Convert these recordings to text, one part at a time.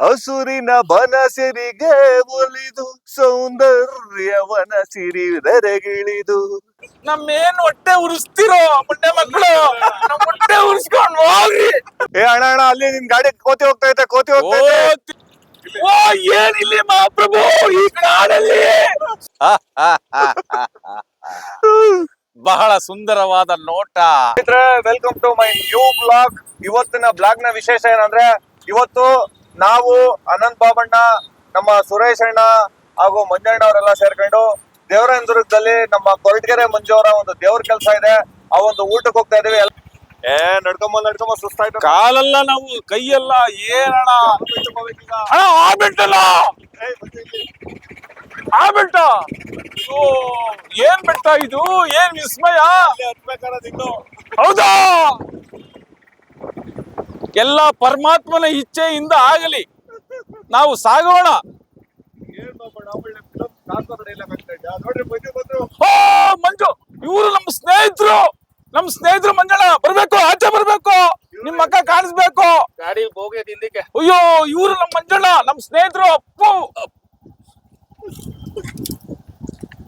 ಹಸುರಿನ ಬನಸಿರಿಗೆ ಒಲಿದು ಸೌಂದರ್ಯವನ ಸಿರಿದರೆಗಿಳಿದು ನಮ್ಮೇನ್ ಹೊಟ್ಟೆ ಉರಿಸ್ತಿರೋ ಮುಂಡೆ ಮಕ್ಕಳು ನಮ್ ಹೊಟ್ಟೆ ಉರಿಸ್ಕೊಂಡ್ ಹೋಗ್ರಿ. ಏ ಅಣ್ಣ ಅಣ್ಣ ಅಲ್ಲಿ ನಿನ್ ಗಾಡಿ ಕೋತಿ ಹೋಗ್ತಾ ಐತೆ ಕೋತಿ ಹೋಗ್ತಾ ಐತೆ. ಓ ಏನಿಲ್ಲಿ ಮಹಾಪ್ರಭು ಈ ಕಾಡಲ್ಲಿ ಬಹಳ ಸುಂದರವಾದ ನೋಟ. Welcome to my new blog. ಇವತ್ತಿನ ಬ್ಲಾಗ್ ನ ವಿಶೇಷ ಏನಂದ್ರೆ ಇವತ್ತು ನಾವು ಅನಂತ್ ಬಾಬಣ್ಣ, ನಮ್ಮ ಸುರೇಶ್ ಅಣ್ಣ ಹಾಗೂ ಮಂಜಣ್ಣ ಅವರೆಲ್ಲ ಸೇರ್ಕೊಂಡು ದೇವರಾಯನದುರ್ಗದಲ್ಲಿ ನಮ್ಮ ಕೊರಟಗೆರೆ ಮಂಜು ಅವರ ಒಂದು ದೇವ್ರ ಕೆಲಸ ಇದೆ. ಆ ಒಂದು ಊಟಕ್ಕೆ ಹೋಗ್ತಾ ಇದೀವಿ. ನಡ್ಕೊಂಬ ಸುಸ್ತಾಯ್ತು. ಕಾಲಲ್ಲ ನಾವು ಕೈಯಲ್ಲ ಏನಣ್ಣ ಆಗ್ಬಿಟ್ಟಲ್ಲ ಆಗ್ಬಿಟ್ಟ. ಏನ್ ಬೆಟ್ಟ ಇದು, ಏನ್ ವಿಸ್ಮಯ. ಹೌದಾ, ಎಲ್ಲ ಪರಮಾತ್ಮನ ಇಚ್ಛೆಯಿಂದ ಆಗಲಿ, ನಾವು ಸಾಗೋಣ. ಮಂಜು ಇವರು ನಮ್ಮ ಸ್ನೇಹಿತರು ಮಂಜಣ್ಣ ಬರ್ಬೇಕು, ಆಚೆ ಬರ್ಬೇಕು, ನಿಮ್ ಮಕ್ಕ ಕಾಣಿಸ್ಬೇಕು. ಗಾಡಿ ಹೋಗಿ ಹಿಂದಕ್ಕೆ. ಅಯ್ಯೋ ಇವ್ರು ನಮ್ಮ ಮಂಜಣ್ಣ, ನಮ್ ಸ್ನೇಹಿತರು. ಅಪ್ಪು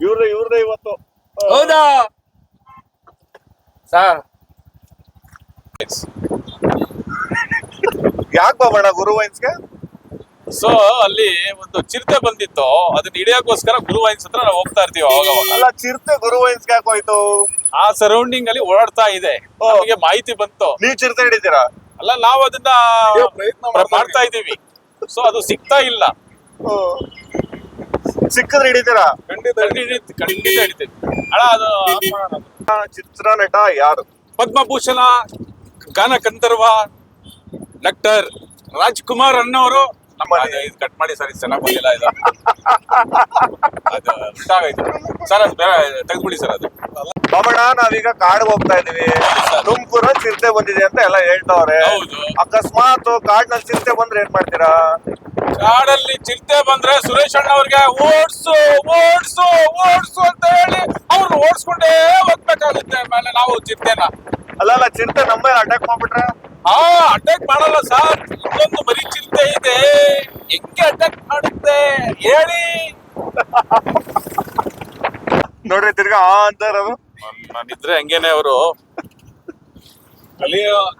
ಇವ್ರದೇ ಇವತ್ತು. ಹೌದಾ ಸರ್? ಯಾಕೆ ಬಾಬಣ್ಣ ಗುರುವೈನ್ಸ್ಗೆ? ಸೊ ಅಲ್ಲಿ ಒಂದು ಚಿರತೆ ಬಂದಿತ್ತು, ಅದನ್ನ ಹಿಡಿಯೋಕೋಸ್ಕರ ಗುರುವೈನ್ಸ್ ಹತ್ರ ನಾವು ಹೋಗ್ತಾ ಇರ್ತೀವಿ ಅವಾಗ. ಅಲ್ಲ, ಚಿರತೆ ಗುರುವೈನ್ಸ್ಗೆ ಯಾಕೆ ಹೋಯ್ತು? ಆ ಸರೌಂಡಿಂಗ್ ಅಲ್ಲಿ ಓಡಾಡ್ತಾ ಇದೆ, ನಮಗೆ ಮಾಹಿತಿ ಬಂತು. ನೀವ್ ಚಿರತೆ ಹಿಡಿತೀರಾ? ಅಲ್ಲ, ನಾವು ಅದನ್ನ ಮಾಡ್ತಾ ಇದೀವಿ. ಸೊ ಅದು ಸಿಗ್ತಾ ಇಲ್ಲ. ಸಿಕ್ಕಿದ್ರೆ ಹಿಡಿತೀರಾ? ಖಂಡಿತ ಹಿಡಿತೀವಿ ಅಣ್ಣ. ಅದು ಚಿತ್ರನಟ ಯಾರು? ಪದ್ಮಭೂಷಣ ಗಾನ ಗಂಧರ್ವ ಡಾಕ್ಟರ್ ರಾಜ್ಕುಮಾರ್ ಅನ್ನೋರು. ಇದು ಕಟ್ ಮಾಡಿ ಸರ್, ಚೆನ್ನಾಗಿ ಬಂದಿಲ್ಲ ಇದು. ಅದು ಉಂಟಾಗೈತು ಸರ್, ಅದು ತೆಗೆದ್ಬಿಡಿ ಸರ್. ಅದು ಬಾಬಣ್ಣ, ನಾವೀಗ ಕಾಡ್ಗೆ ಹೋಗ್ತಾ ಇದೀವಿ. ತುಮಕೂರ ಚಿರತೆ ಬಂದಿದೆ ಅಂತ ಎಲ್ಲ ಹೇಳ್ತಾವ್ರೆ. ಹೌದು. ಅಕಸ್ಮಾತ್ ಕಾಡ್ನಲ್ಲಿ ಚಿರತೆ ಬಂದ್ರೆ ಏನ್ ಮಾಡ್ತೀರಾ? ಕಾಡಲ್ಲಿ ಚಿರತೆ ಬಂದ್ರೆ ಸುರೇಶ್ ಅಣ್ಣ ಅವ್ರಿಗೆ ಓಡ್ಸು ಓಡ್ಸು ಓಡ್ಸು ಅಂತ ಹೇಳಿ ಅವ್ರನ್ನ ಓಡಿಸ್ಕೊಂಡೇ ಹೋಗ್ಬೇಕಾಗುತ್ತೆ. ಆಮೇಲೆ ನಾವು ಚಿರತೆನ ಅಲ್ಲ ಚಿರತೆ ನಮ್ಮ ಮೇಲೆ ಅಟ್ಯಾಕ್ ಮಾಡ್ಬಿಟ್ರೆ? ಅಟ್ಯಾಕ್ ಮಾಡಲ್ಲ ಸರ್, ಇನ್ನೊಂದು ಬರೀ ಚಿರತೆ ಇದೆ. ಹೆಂಗೆ ಅಟ್ಯಾಕ್ ಮಾಡುತ್ತೆ ಹೇಳಿ? ನೋಡ್ರಿ ತಿರ್ಗಾ ಅಂತಾರದು. ನಾನಿದ್ರೆ ಹಂಗೇನೆ ಅವರು.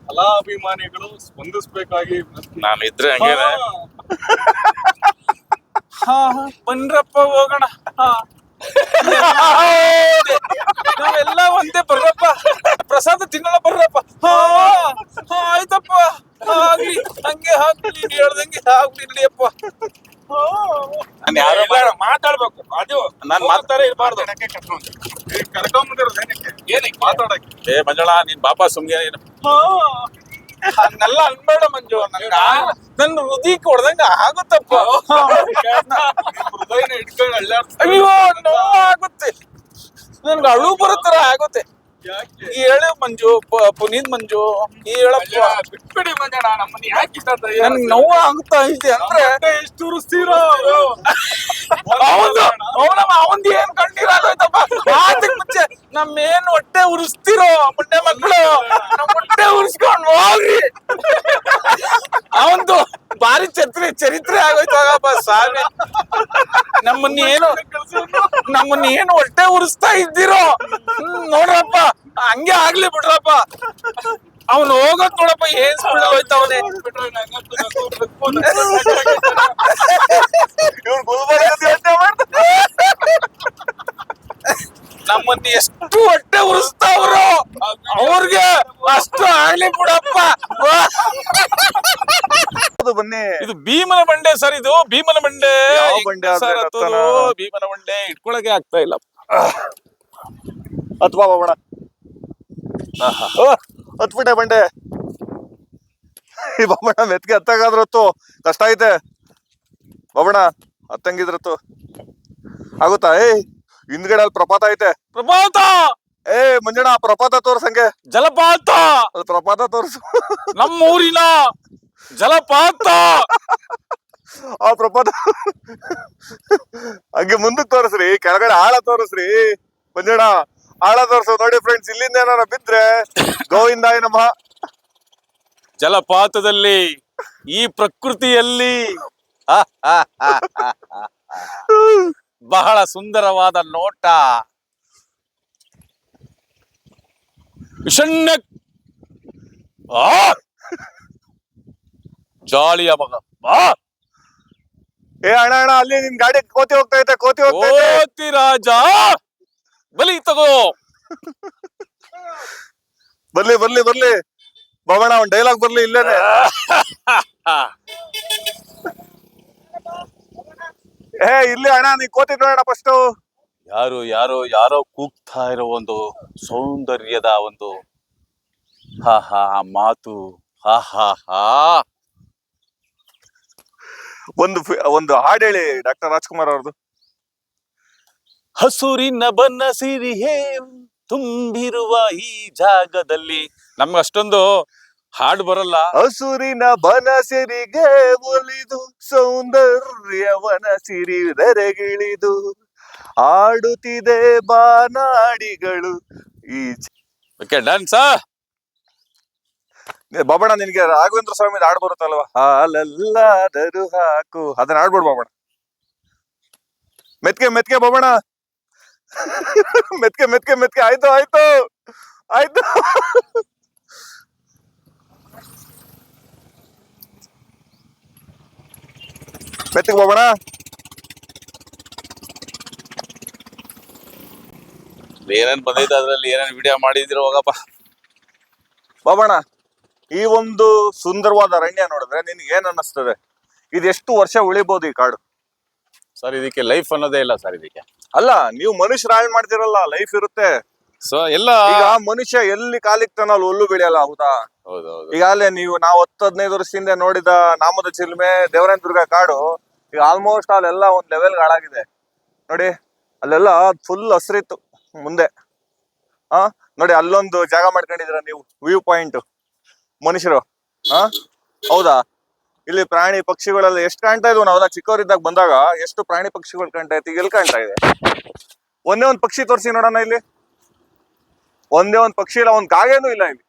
ಕಲಾಭಿಮಾನಿಗಳು ಸ್ಪಂದಿಸ್ಬೇಕಾಗಿ ನಾನಿದ್ರೆ ಹಂಗೇನೆ. ಬನ್ರಪ್ಪ ಹೋಗೋಣ. ನಾವೆಲ್ಲ ಒಂದೇ, ಬರ್ರಪ್ಪ ಪ್ರಸಾದ ತಿನ್ನೋಣ, ಬರ್ರಪ್ಪ. ಆಯ್ತಪ್ಪ, ಆಗ್ಲಿ ಹಂಗೆ ಹಾಕ್ಲಿ, ಹೇಳ್ದಂಗೆ ಆಗ್ಲಿ ನಡಿಯಪ್ಪ. ನಾನು ಯಾರೋ ಮಾತಾಡ್ಬೇಕು, ಅದು ನಾನ್ ಮಾತಾಡೇ ಇರಬಾರ್ದು. ಕರ್ಕೊಂಡ್ಬಂದಿರೋದು ಏನಕ್ಕೆ ಮಾತಾಡಕ್ಕೆ? ಏ ಮಂಜಣ್ಣ, ನೀನ್ ಬಾಪ ಸುಮ್ಗೆ ಹಂಗೆಲ್ಲ ಅನ್ಬೇಡ ಮಂಜು. ನನ್ನ ಹೃದಯಕ್ಕೆ ಹೊಡೆದಂಗ ಆಗುತ್ತಪ್ಪ. ಹೃದಯನ ಇಟ್ಕೊಂಡು ಅಳ್ಳಾಡ್ತ. ಅಯ್ಯೋ ನೋವು ಆಗುತ್ತೆ, ನನ್ಗೆ ಅಳು ಬರುತ್ತರ ಆಗುತ್ತೆ. ಹೇಳು ಮಂಜು, ಪುನೀತ್ ಮಂಜು ಹೇಳಪ್ಪ. ಬಿಟ್ಬಿಡಿ ಮಂಜಣ್ಣ, ನಮ್ಮನ್ನ ಯಾಕೆ ಇಷ್ಟ? ನನ್ಗೆ ನೋವು ಆಗುತ್ತಾ ಇದೆ ಅಂದ್ರೆ ಎಷ್ಟು ಉರಿಸ್ತೀರೋ. ಅವಂದ್ ಏನ್ ಕಣ್ಣೀರಾಗೋಯ್ತಪ್ಪ. ಮಾತಿಗೆ ಮುಂಚೆ ನಮ್ಮೇನ್ ಹೊಟ್ಟೆ ಉರಿಸ್ತಿರೋ ಮುಂಡೆ ಮಕ್ಕಳು, ನಮ್ ಹೊಟ್ಟೆ ಉರಿಸ್ಕೊಂಡ್ ಹೋಗ್ರಿ. ಅವಂದು ಭಾರಿ ಚರಿತ್ರೆ ಆಗೋಯ್ತಾಗಪ್ಪ ಸ್ವಾಮಿ. ನಮ್ಮನ್ನ ಏನು ಹೊಟ್ಟೆ ಉರಿಸ್ತಾ ಇದ್ದೀರೋ ನೋಡ್ರಪ್ಪ. ಹಂಗೆ ಆಗ್ಲಿ ಬಿಡ್ರಪ್ಪ. ಅವನು ಹೋಗೋದ್ ನೋಡಪ್ಪ, ಏನ್ ಸುಳ್ಳು ಹೋಯ್ತವನೆ. ನಮ್ಮನ್ನ ಎಷ್ಟು ಹೊಟ್ಟೆ ಉರಿಸ್ತಾವ್ರು, ಅವ್ರಿಗೆ ಅಷ್ಟು ಆಗ್ಲಿ ಬಿಡಪ್ಪ. ಬನ್ನಿ, ಇದು ಭೀಮನ ಬಂಡೆ ಸರ್. ಇದು ಭೀಮನ ಬಂಡೆ. ಯಾವ ಬಂಡೆ ಸರ್ ಭೀಮನ ಬಂಡೆ ಇಟ್ಕೊಳಕ್ಕೆ ಆಗ್ತಾ ಇಲ್ಲ. ಹತ್ವಾ ಬಾಬಣ್ಣ, ಹತ್ಬಿಟ್ಟೆ ಬಂಡೆ. ಈ ಬಾಬಣ್ಣ ಮೆತ್ಗೆ ಹತ್ತಾಗಾದ್ರತ್ತು ಕಷ್ಟ ಐತೆ. ಬಾಬಣ್ಣ ಹತ್ತಂಗಿದ್ರತ್ತು ಆಗುತ್ತಾ? ಹಿಂದ್ಗಡೆ ಅಲ್ಲಿ ಪ್ರಪಾತ ಐತೆ. ಪ್ರಪಾತ? ಮಂಜಣ್ಣ, ಪ್ರಪಾತ ತೋರ್ಸಂಗೆ. ಜಲಪಾತ? ಅಲ್ಲಿ ಪ್ರಪಾತ ತೋರ್ಸು. ನಮ್ಮೂರಿನ ಜಲಪಾತ. ಆ ಪ್ರಪಾತ ಹಂಗೆ ಮುಂದಕ್ಕೆ ತೋರಿಸ್ರಿ, ಕೆಳಗಡೆ ಆಳ ತೋರಿಸ್ರಿ ಮಂಜಣ್ಣ. ಆಳ ತೋರ್ಸು ನೋಡಿ ಫ್ರೆಂಡ್ಸ್. ಇಲ್ಲಿಂದ ಏನಾರ ಬಿದ್ರೆ ಗೋವಿಂದಾಯ ನಮಃ. ಜಲಪಾತದಲ್ಲಿ ಈ ಪ್ರಕೃತಿಯಲ್ಲಿ ಬಹಳ ಸುಂದರವಾದ ನೋಟ. ವಿಷಣ್ಣ ಜಾಲಿಯ ಮಗ. ಏ ಅಣ್ಣ ಅಣ್ಣ, ಅಲ್ಲಿ ನಿನ್ ಗಾಡಿ ಕೋತಿ ಹೋಗ್ತಾ ಐತೆ, ಕೋತಿ ಹೋಗ್ತಾ ಐತೆ. ಕೋತಿ ರಾಜ ಬಲಿ ತಗೋ. ಬರ್ಲಿ ಬರ್ಲಿ ಬರ್ಲಿ ಬಾಬಣ್ಣ, ಒಂದ್ ಡೈಲಾಗ್ ಬರ್ಲಿ ಇಲ್ಲೇನೆ. ಏ ಇಲ್ಲಿ ಅಣ್ಣ, ನೀ ಕೋತಿ ನೋಡೋಣ ಫಸ್ಟ್. ಯಾರು ಯಾರೋ ಯಾರೋ ಕೂಗ್ತಾ ಇರೋ ಒಂದು ಸೌಂದರ್ಯದ ಒಂದು ಹಾ ಹಾ ಮಾತು. ಹಾ ಹಾ ಹಾ. ಒಂದು ಹಾಡು ಹೇಳಿ ಡಾಕ್ಟರ್ ರಾಜ್ಕುಮಾರ್ ಅವ್ರದ್ದು. ಹಸುರಿನ ಬನ್ನ ಸಿರಿಹೇ ತುಂಬಿರುವ ಈ ಜಾಗದಲ್ಲಿ. ನಮ್ಗೆ ಅಷ್ಟೊಂದು ಹಾಡು ಬರಲ್ಲ. ಹಸುರಿನ ಬನಸಿರಿಗೆ ಒಲಿದು ಸೌಂದರ್ಯವನ ಸಿರಿದರೆಗಿಳಿದು ಆಡುತ್ತಿದೆ ಬಾನಾಡಿಗಳು ಈ ಓಕೆ ಡ್ಯಾನ್ಸ್. ಬಾಬಣ್ಣ, ನಿನ್ಗೆ ರಾಘವೇಂದ್ರ ಸ್ವಾಮಿ ಹಾಡು ಬರುತ್ತಲ್ವಾ? ಹಾಲಲ್ಲಾದರೂ ಹಾಕು, ಅದನ್ನ ಆಡ್ಬಿಡು ಬಾಬಣ್ಣ. ಮೆತ್ಕೆ ಮೆತ್ಕೆ ಬಾಬಣ್ಣ, ಮೆತ್ಕೆ ಮೆತ್ಕೆ ಮೆತ್ಕೆ. ಆಯ್ತು ಆಯ್ತು ಆಯ್ತು. ಮೆತ್ತಿಗೆ ಬಾಬಣ್ಣ. ಏನೇನ್ ಬಂದೈತೆ ಅದ್ರಲ್ಲಿ, ಏನೇನ್ ವಿಡಿಯೋ ಮಾಡಿದಿರೋ ಹೋಗಪ್ಪ. ಬಾಬಣ್ಣ, ಈ ಒಂದು ಸುಂದರವಾದ ಅರಣ್ಯ ನೋಡಿದ್ರೆ ನಿನ್ಗೆ ಏನ್ ಅನ್ನಿಸ್ತದೆ? ಇದೆಷ್ಟು ವರ್ಷ ಉಳಿಬಹುದು ಈ ಕಾಡು? ಸರ್ ಇದಕ್ಕೆ ಲೈಫ್ ಅನ್ನೋದೇ ಇಲ್ಲ ಸರ್ ಇದಕ್ಕೆ. ಅಲ್ಲ, ನೀವು ಮನುಷ್ಯರ ಹಾಳು ಮಾಡ್ತಿರಲ್ಲ, ಲೈಫ್ ಇರುತ್ತೆ. ಸೊ ಎಲ್ಲ ಈಗ ಮನುಷ್ಯ ಎಲ್ಲಿ ಕಾಲಿಕ್ತಾನ ಅಲ್ಲಿ ಹುಲ್ಲು ಬೆಳೆಯಲ್ಲ, ಹೌದಾ? ಹೌದೌದು. ಈಗಾಗಲೇ ನಾವು 10-15 ವರ್ಷದಿಂದ ನೋಡಿದ ನಾಮದ ಚಿಲ್ಮೆ, ದೇವರಾಯನ ದುರ್ಗ ಕಾಡು ಈಗ ಆಲ್ಮೋಸ್ಟ್ ಅಲ್ಲೆಲ್ಲ ಒಂದ್ ಲೆವೆಲ್ ಹಾಳಾಗಿದೆ ನೋಡಿ. ಅಲ್ಲೆಲ್ಲ ಫುಲ್ ಹಸ್ರಿತ್ತು ಮುಂದೆ. ನೋಡಿ, ಅಲ್ಲೊಂದು ಜಾಗ ಮಾಡ್ಕೊಂಡಿದ್ರ ನೀವು, ವ್ಯೂ ಪಾಯಿಂಟ್. ಮನುಷ್ಯರು ಹೌದಾ? ಇಲ್ಲಿ ಪ್ರಾಣಿ ಪಕ್ಷಿಗಳೆಲ್ಲ ಎಷ್ಟು ಕಾಣ್ತಾ ಇದ್ವು. ನಾವೆಲ್ಲ ಚಿಕ್ಕವರಿದ್ದಾಗ ಬಂದಾಗ ಎಷ್ಟು ಪ್ರಾಣಿ ಪಕ್ಷಿಗಳು ಕಾಣ್ತಾ ಇತ್ತು, ಈಗ ಎಲ್ಲಿ ಕಾಣ್ತಾ ಇದೆ? ಒಂದೇ ಒಂದ್ ಪಕ್ಷಿ ತೋರಿಸಿ ನೋಡೋಣ. ಇಲ್ಲಿ ಒಂದೇ ಒಂದ್ ಪಕ್ಷಿ ಇಲ್ಲ, ಒಂದ್ ಕಾಗೇನೂ ಇಲ್ಲ ಇಲ್ಲಿ.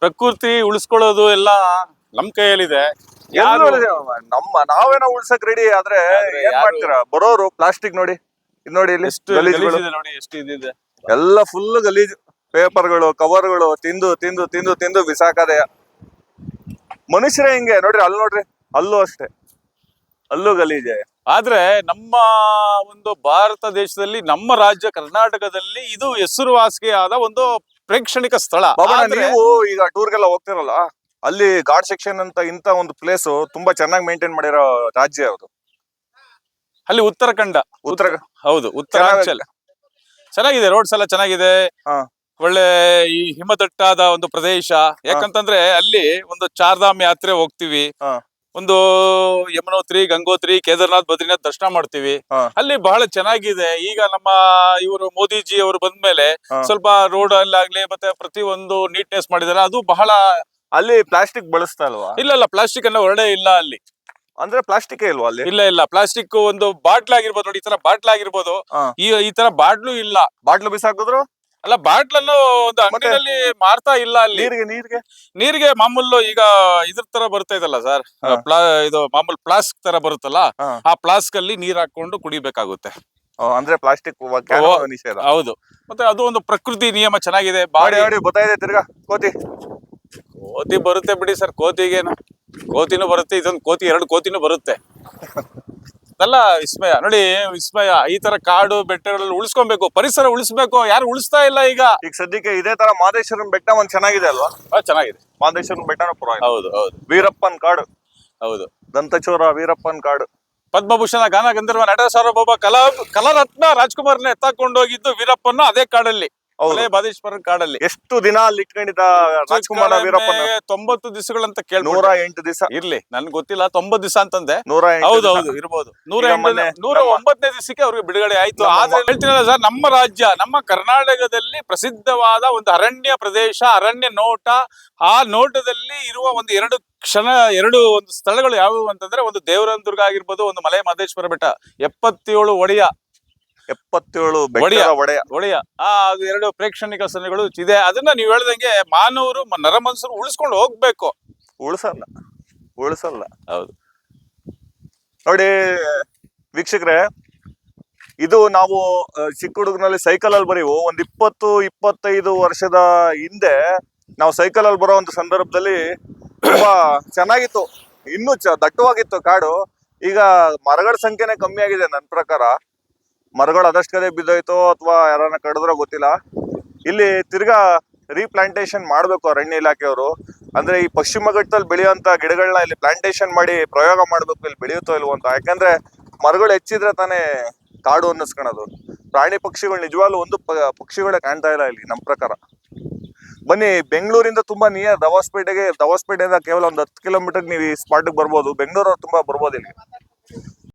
ಪ್ರಕೃತಿ ಉಳಿಸ್ಕೊಳ್ಳೋದು ಎಲ್ಲ ನಮ್ ಕೈಯಲ್ಲಿದೆ. ಯಾರು ನಾವೇನೋ ಉಳ್ಸಕ್ ರೆಡಿ ಆದ್ರೆ ಆದ್ರೆ ಏನ್ ಯಾರು- ಮಾಡ್ತೀರಾ? ಬರೋರು ಪ್ಲಾಸ್ಟಿಕ್ ನೋಡಿ, ಇದು ನೋಡಿ, ಇಲ್ಲಿ ಎಷ್ಟು ಗಲೀಜುಗಳು ಗಲೀಜಿದೆ ನೋಡಿ, ಎಷ್ಟು ಇದಿದೆ. ಎಲ್ಲ ಫುಲ್ ಗಲೀಜು. ಪೇಪರ್ಗಳು, ಕವರ್ಗಳು ತಿಂದು ತಿಂದು ತಿಂದು ತಿಂದು ಬಿಸಾಕದೆ. ಮನುಷ್ಯರೇ ಹಿಂಗೆ ನೋಡ್ರಿ. ಅಲ್ಲಿ ನೋಡ್ರಿ, ಅಲ್ಲೂ ಅಷ್ಟೇ, ಅಲ್ಲೂ ಗಲೀಜೆ. ಆದ್ರೆ ನಮ್ಮ ಒಂದು ಭಾರತ ದೇಶದಲ್ಲಿ, ನಮ್ಮ ರಾಜ್ಯ ಕರ್ನಾಟಕದಲ್ಲಿ ಇದು ಹೆಸರುವಾಸಿಯಾದ ಒಂದು ಪ್ರೇಕ್ಷಣಿಕ ಸ್ಥಳ. ಬಾಬಣ್ಣ, ಆದ್ರೆ ನೀವು ಈಗ ಟೂರ್ಗೆಲ್ಲ ಹೋಗ್ತಿರಲ್ಲ, ಅಲ್ಲಿ ಘಾಟ್ ಸೆಕ್ಷನ್ ಅಂತ ಇಂತ ಒಂದು ಪ್ಲೇಸ್ ತುಂಬಾ ಚೆನ್ನಾಗಿ ಮೇಂಟೈನ್ ಮಾಡಿರೋ ರಾಜ್ಯ ಯಾವುದು? ಅಲ್ಲಿ ಉತ್ತರಾಖಂಡ. ಹೌದು, ಉತ್ತರಾಂಚಲ್ ಚೆನ್ನಾಗಿದೆ. ರೋಡ್ಸ್ ಎಲ್ಲ ಚೆನ್ನಾಗಿದೆ. ಹಾ. ಒಳ್ಳೆ ಈ ಹಿಮದಟ್ಟಾದ ಒಂದು ಪ್ರದೇಶ. ಯಾಕಂತಂದ್ರೆ ಅಲ್ಲಿ ಒಂದು ಚಾರ್ಧಾಮ್ ಯಾತ್ರೆ ಹೋಗ್ತಿವಿ. ಹಾ. ಒಂದು ಯಮನೋತ್ರಿ, ಗಂಗೋತ್ರಿ, ಕೇದಾರ್ನಾಥ್, ಬದ್ರಿನಾಥ್ ದರ್ಶನ ಮಾಡ್ತೀವಿ. ಹಾ. ಅಲ್ಲಿ ಬಹಳ ಚೆನ್ನಾಗಿದೆ. ಈಗ ನಮ್ಮ ಇವರು ಮೋದಿಜಿ ಅವರು ಬಂದ್ಮೇಲೆ ಹಾ. ಸ್ವಲ್ಪ ರೋಡ್ ಅಲ್ಲಾಗ್ಲಿ ಮತ್ತೆ ಪ್ರತಿ ಒಂದು ನೀಟ್ನೆಸ್ ಮಾಡಿದಾರೆ. ಅದು ಬಹಳ. ಅಲ್ಲಿ ಪ್ಲಾಸ್ಟಿಕ್ ಬಳಸ್ತಾ ಇಲ್ವಾ? ಇಲ್ಲ ಪ್ಲಾಸ್ಟಿಕ್ ಅನ್ನೋ ಹೊರಡೆ ಇಲ್ಲ ಅಲ್ಲಿ. ಅಂದ್ರೆ ಪ್ಲಾಸ್ಟಿಕ್ ಇಲ್ವಾ ಅಲ್ಲಿ? ಇಲ್ಲ ಪ್ಲಾಸ್ಟಿಕ್ ಒಂದು ಬಾಟ್ಲ್ ಆಗಿರ್ಬೋದು ನೋಡಿ, ಈ ತರ ಬಾಟ್ಲ್ ಆಗಿರ್ಬೋದು. ಹಾ. ಈ ತರ ಬಾಟ್ಲು ಇಲ್ಲ. ಬಾಟ್ಲು ಬಿಸಾಕಿದ್ರು ಅಲ್ಲ, ಬಾಟ್ಲನ್ನು ಒಂದು ಅಂಗಡಿಯಲ್ಲಿ ಮಾರ್ತಾ ಇಲ್ಲ ಅಲ್ಲಿ. ನೀರಿಗೆ ಮಾಮೂಲು ಈಗ ಇದ್ರ ತರ ಬರ್ತಾ ಇದಲ್ಲ ಸರ್, ಇದು ಮಾಮೂಲು ಪ್ಲಾಸ್ಟಿಕ್ ತರ ಬರುತ್ತಲ್ಲ, ಆ ಪ್ಲಾಸ್ಟಿಕ್ ಅಲ್ಲಿ ನೀರ್ ಹಾಕೊಂಡು ಕುಡಿಬೇಕಾಗುತ್ತೆ. ಅಂದ್ರೆ ಪ್ಲಾಸ್ಟಿಕ್ ನಿಷೇಧ. ಹೌದು. ಮತ್ತೆ ಅದು ಒಂದು ಪ್ರಕೃತಿ ನಿಯಮ ಚೆನ್ನಾಗಿದೆ. ಗೊತ್ತಾಗಿದೆ. ತಿರ್ಗಾ ಕೋತಿ ಬರುತ್ತೆ ಬಿಡಿ ಸರ್. ಕೋತಿನೂ ಬರುತ್ತೆ, ಇದೊಂದು ಕೋತಿ, 2 ಕೋತಿನೂ ಬರುತ್ತೆ. ಅಲ್ಲ ವಿಸ್ಮಯ ನೋಡಿ, ವಿಸ್ಮಯ. ಈ ತರ ಕಾಡು ಬೆಟ್ಟಗಳಲ್ಲಿ ಉಳಿಸ್ಕೊಬೇಕು, ಪರಿಸರ ಉಳಿಸ್ಬೇಕು. ಯಾರು ಉಳಿಸ್ತಾ ಇಲ್ಲ ಈಗ ಸದ್ಯಕ್ಕೆ. ಇದೇ ತರ ಮಾದೇಶ್ವರನ್ ಬೆಟ್ಟ ಒಂದ್ ಚೆನ್ನಾಗಿದೆ ಅಲ್ವಾ? ಚೆನ್ನಾಗಿದೆ. ಮಾದೇಶ್ವರನ್ ಬೆಟ್ಟನೂ ಪರವಾಗಿಲ್ಲ. ಹೌದು. ವೀರಪ್ಪನ್ ಕಾಡು. ಹೌದು. ದಂತಚೋರ ವೀರಪ್ಪನ್ ಕಾಡು. ಪದ್ಮಭೂಷಣ, ಗಾನ ಗಂಧರ್ವ, ನಟ ಸಾರ್ವಭೌಮ, ಕಲಾರತ್ನ ರಾಜ್ಕುಮಾರ್ನ ಎತ್ತಾಕೊಂಡು ಹೋಗಿದ್ದು ವೀರಪ್ಪನ ಅದೇ ಕಾಡಲ್ಲಿ, ಮಾದೇಶ್ವರನ್ ಕಾಡಲ್ಲಿ. ಎಷ್ಟು ದಿನ ಅಲ್ಲಿ ಇಟ್ಕೊಂಡಿದ್ದ ರಾಜ್ಕುಮಾರ್ ವೀರಪ್ಪನ? 90 ದಿವಸಗಳಂತ ಕೇಳಿ. 108 ದಿವಸ ಇರ್ಲಿ, ನನ್ಗೆ ಗೊತ್ತಿಲ್ಲ. 90 ದಿವಸ ಅಂತಂದೆ. 108 ಹೌದು ಇರ್ಬೋದು. 109ನೇ ದಿವಸಕ್ಕೆ ಅವ್ರಿಗೆ ಬಿಡುಗಡೆ ಆಯ್ತು. ಆದ್ರೆ ಹೇಳ್ತೀನಲ್ಲ ಸರ್, ನಮ್ಮ ರಾಜ್ಯ, ನಮ್ಮ ಕರ್ನಾಟಕದಲ್ಲಿ ಪ್ರಸಿದ್ಧವಾದ ಒಂದು ಅರಣ್ಯ ಪ್ರದೇಶ, ಅರಣ್ಯ ನೋಟ. ಆ ನೋಟದಲ್ಲಿ ಇರುವ ಒಂದು ಎರಡು ಒಂದು ಸ್ಥಳಗಳು ಯಾವುವು ಅಂತಂದ್ರೆ, ಒಂದು ದೇವರಾಯನ ದುರ್ಗ ಆಗಿರ್ಬೋದು, ಒಂದು ಮಲೆ ಮಹದೇಶ್ವರ ಬೆಟ್ಟ. 77 ಒಡೆಯ ಅದು 2 ಪ್ರೇಕ್ಷಣಿಕ ಸ್ಥಳಗಳು ಇದೆ. ಅದನ್ನ ನೀವು ಹೇಳ್ದಂಗೆ ಮಾನವರು, ನರಮನಸ್ಸರು ಉಳಿಸ್ಕೊಂಡು ಹೋಗ್ಬೇಕು. ಉಳಿಸಲ್ಲ ಹೌದು. ನೋಡಿ ವೀಕ್ಷಕರೇ, ಇದು ನಾವು ಚಿಕ್ಕ ಹುಡುಗನಲ್ಲಿ ಸೈಕಲ್ ಅಲ್ಲಿ ಬರೀವು ಒಂದ್ 20-25 ವರ್ಷದ ಹಿಂದೆ ನಾವು ಸೈಕಲ್ ಅಲ್ಲಿ ಬರೋ ಒಂದು ಸಂದರ್ಭದಲ್ಲಿ ತುಂಬಾ ಚೆನ್ನಾಗಿತ್ತು, ಇನ್ನೂ ದಟ್ಟವಾಗಿತ್ತು ಕಾಡು. ಈಗ ಮರಗಳ ಸಂಖ್ಯೆನೆ ಕಮ್ಮಿ ಆಗಿದೆ ನನ್ನ ಪ್ರಕಾರ. ಮರಗಳು ಅದಷ್ಟು ಕಡೆ ಬಿದ್ದೋಯ್ತೋ ಅಥವಾ ಯಾರನ್ನ ಕಡಿದ್ರೋ ಗೊತ್ತಿಲ್ಲ. ಇಲ್ಲಿ ತಿರ್ಗಾ ರೀಪ್ಲಾಂಟೇಶನ್ ಮಾಡ್ಬೇಕು ಅರಣ್ಯ ಇಲಾಖೆಯವರು. ಅಂದ್ರೆ ಈ ಪಶ್ಚಿಮ ಘಟ್ಟದಲ್ಲಿ ಬೆಳೆಯುವಂತ ಗಿಡಗಳನ್ನ ಇಲ್ಲಿ ಪ್ಲಾಂಟೇಶನ್ ಮಾಡಿ ಪ್ರಯೋಗ ಮಾಡ್ಬೇಕು, ಇಲ್ಲಿ ಬೆಳೆಯುತ್ತೋ ಇಲ್ವೋ ಅಂತ. ಯಾಕಂದ್ರೆ ಮರಗಳು ಹೆಚ್ಚಿದ್ರೆ ತಾನೇ ಕಾಡು ಅನ್ನಿಸ್ಕೊಳೋದು. ಪ್ರಾಣಿ ಪಕ್ಷಿಗಳು ನಿಜವಾಗ್ಲೂ ಒಂದು ಪಕ್ಷಿಗಳೇ ಕಾಣ್ತಾ ಇಲ್ಲ ಇಲ್ಲಿ ನಮ್ಮ ಪ್ರಕಾರ. ಬನ್ನಿ, ಬೆಂಗಳೂರಿಂದ ತುಂಬಾ ನಿಯರ್ ದವಾಸ್ಪೇಟೆಯಿಂದ ಕೇವಲ ಒಂದು 10 ಕಿಲೋಮೀಟರ್ ನೀವು ಈ ಸ್ಪಾಟ್ಗೆ ಬರ್ಬೋದು. ಬೆಂಗಳೂರು ತುಂಬಾ ಬರ್ಬೋದು ಇಲ್ಲಿ.